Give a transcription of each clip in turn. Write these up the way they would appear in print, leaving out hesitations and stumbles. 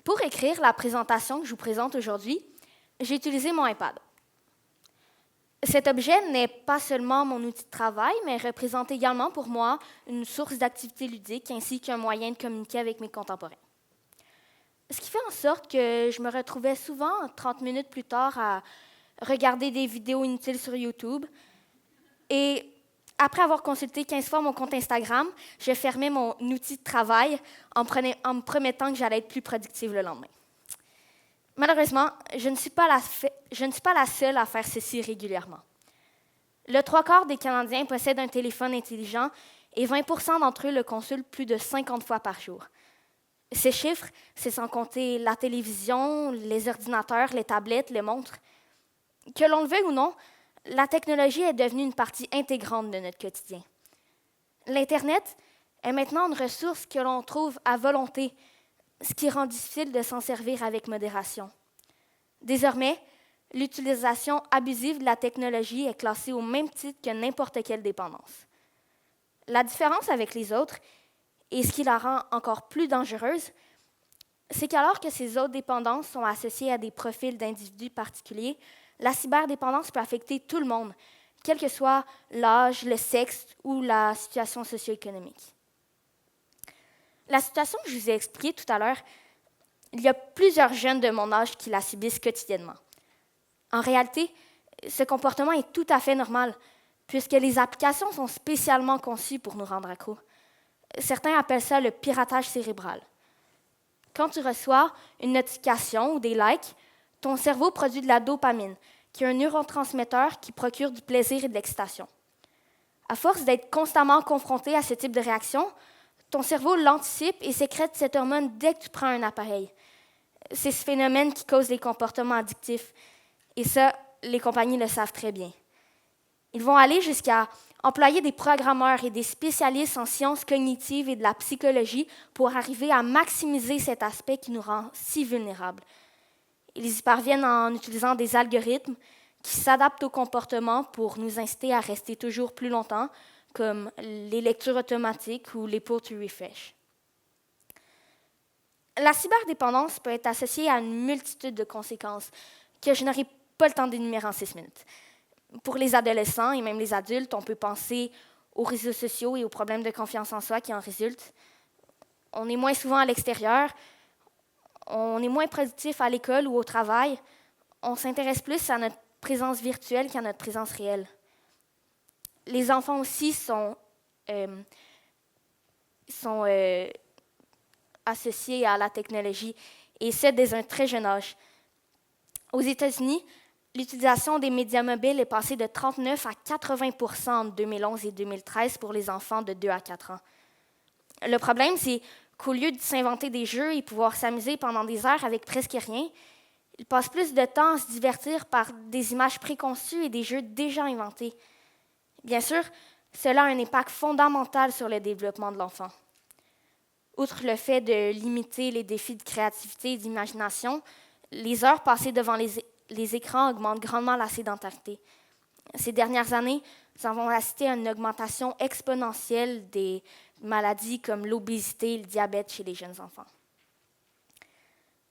Pour écrire la présentation que je vous présente aujourd'hui, j'ai utilisé mon iPad. Cet objet n'est pas seulement mon outil de travail, mais représente également pour moi une source d'activité ludique ainsi qu'un moyen de communiquer avec mes contemporains. Ce qui fait en sorte que je me retrouvais souvent 30 minutes plus tard à regarder des vidéos inutiles sur YouTube. Et après avoir consulté 15 fois mon compte Instagram, je fermais mon outil de travail en me promettant que j'allais être plus productive le lendemain. Malheureusement, je ne suis pas la seule à faire ceci régulièrement. Le 3/4 des Canadiens possèdent un téléphone intelligent et 20% d'entre eux le consultent plus de 50 fois par jour. Ces chiffres, c'est sans compter la télévision, les ordinateurs, les tablettes, les montres. Que l'on le veuille ou non, la technologie est devenue une partie intégrante de notre quotidien. L'Internet est maintenant une ressource que l'on trouve à volonté, ce qui rend difficile de s'en servir avec modération. Désormais, l'utilisation abusive de la technologie est classée au même titre que n'importe quelle dépendance. La différence avec les autres, et ce qui la rend encore plus dangereuse, c'est qu'alors que ces autres dépendances sont associées à des profils d'individus particuliers, la cyberdépendance peut affecter tout le monde, quel que soit l'âge, le sexe ou la situation socio-économique. La situation que je vous ai expliquée tout à l'heure, il y a plusieurs jeunes de mon âge qui la subissent quotidiennement. En réalité, ce comportement est tout à fait normal, puisque les applications sont spécialement conçues pour nous rendre accros. Certains appellent ça le piratage cérébral. Quand tu reçois une notification ou des likes, ton cerveau produit de la dopamine, qui est un neurotransmetteur qui procure du plaisir et de l'excitation. À force d'être constamment confronté à ce type de réaction, ton cerveau l'anticipe et sécrète cette hormone dès que tu prends un appareil. C'est ce phénomène qui cause les comportements addictifs. Et ça, les compagnies le savent très bien. Ils vont aller jusqu'à employer des programmeurs et des spécialistes en sciences cognitives et de la psychologie pour arriver à maximiser cet aspect qui nous rend si vulnérables. Ils y parviennent en utilisant des algorithmes qui s'adaptent au comportement pour nous inciter à rester toujours plus longtemps, comme les lectures automatiques ou les pull to refresh. La cyberdépendance peut être associée à une multitude de conséquences que je n'aurai pas le temps d'énumérer en 6 minutes. Pour les adolescents et même les adultes, on peut penser aux réseaux sociaux et aux problèmes de confiance en soi qui en résultent. On est moins souvent à l'extérieur, on est moins productif à l'école ou au travail, on s'intéresse plus à notre présence virtuelle qu'à notre présence réelle. Les enfants aussi sont associés à la technologie, et ce, dès un très jeune âge. Aux États-Unis, l'utilisation des médias mobiles est passée de 39 à 80% entre 2011 et 2013 pour les enfants de 2 à 4 ans. Le problème, c'est qu'au lieu de s'inventer des jeux et pouvoir s'amuser pendant des heures avec presque rien, ils passent plus de temps à se divertir par des images préconçues et des jeux déjà inventés. Bien sûr, cela a un impact fondamental sur le développement de l'enfant. Outre le fait de limiter les défis de créativité et d'imagination, les heures passées devant les écrans augmentent grandement la sédentarité. Ces dernières années, nous avons assisté à une augmentation exponentielle des maladies comme l'obésité et le diabète chez les jeunes enfants.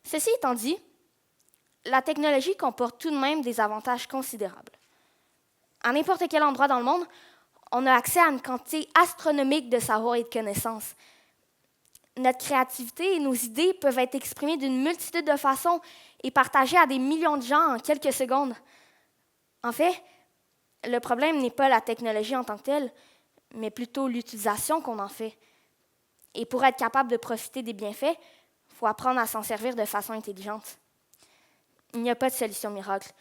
Ceci étant dit, la technologie comporte tout de même des avantages considérables. À n'importe quel endroit dans le monde, on a accès à une quantité astronomique de savoir et de connaissances. Notre créativité et nos idées peuvent être exprimées d'une multitude de façons et partagées à des millions de gens en quelques secondes. En fait, le problème n'est pas la technologie en tant que telle, mais plutôt l'utilisation qu'on en fait. Et pour être capable de profiter des bienfaits, il faut apprendre à s'en servir de façon intelligente. Il n'y a pas de solution miracle.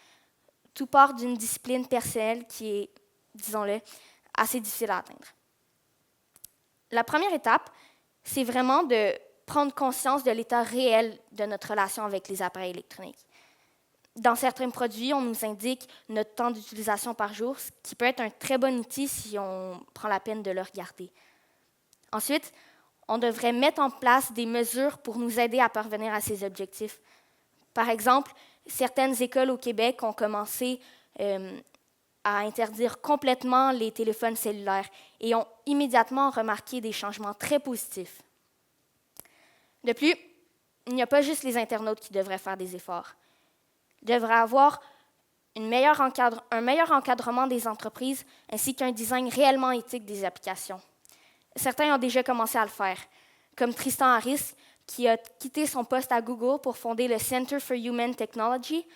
Tout part d'une discipline personnelle qui est, disons-le, assez difficile à atteindre. La première étape, c'est vraiment de prendre conscience de l'état réel de notre relation avec les appareils électroniques. Dans certains produits, on nous indique notre temps d'utilisation par jour, ce qui peut être un très bon outil si on prend la peine de le regarder. Ensuite, on devrait mettre en place des mesures pour nous aider à parvenir à ces objectifs. Par exemple, certaines écoles au Québec ont commencé à interdire complètement les téléphones cellulaires et ont immédiatement remarqué des changements très positifs. De plus, il n'y a pas juste les internautes qui devraient faire des efforts. Il devrait avoir un meilleur encadrement des entreprises ainsi qu'un design réellement éthique des applications. Certains ont déjà commencé à le faire, comme Tristan Harris, qui a quitté son poste à Google pour fonder le Center for Human Technology,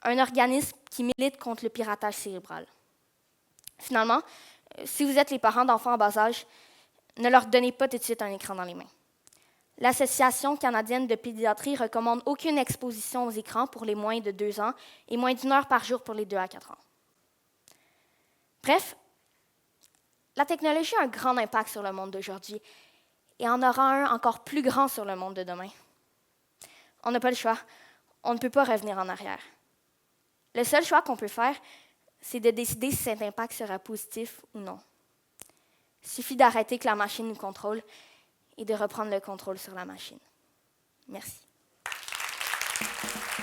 un organisme qui milite contre le piratage cérébral. Finalement, si vous êtes les parents d'enfants en bas âge, ne leur donnez pas tout de suite un écran dans les mains. L'Association canadienne de pédiatrie recommande aucune exposition aux écrans pour les moins de 2 ans et moins d'1 heure par jour pour les 2 à 4 ans. Bref, la technologie a un grand impact sur le monde d'aujourd'hui et en aura un encore plus grand sur le monde de demain. On n'a pas le choix. On ne peut pas revenir en arrière. Le seul choix qu'on peut faire, c'est de décider si cet impact sera positif ou non. Il suffit d'arrêter que la machine nous contrôle et de reprendre le contrôle sur la machine. Merci.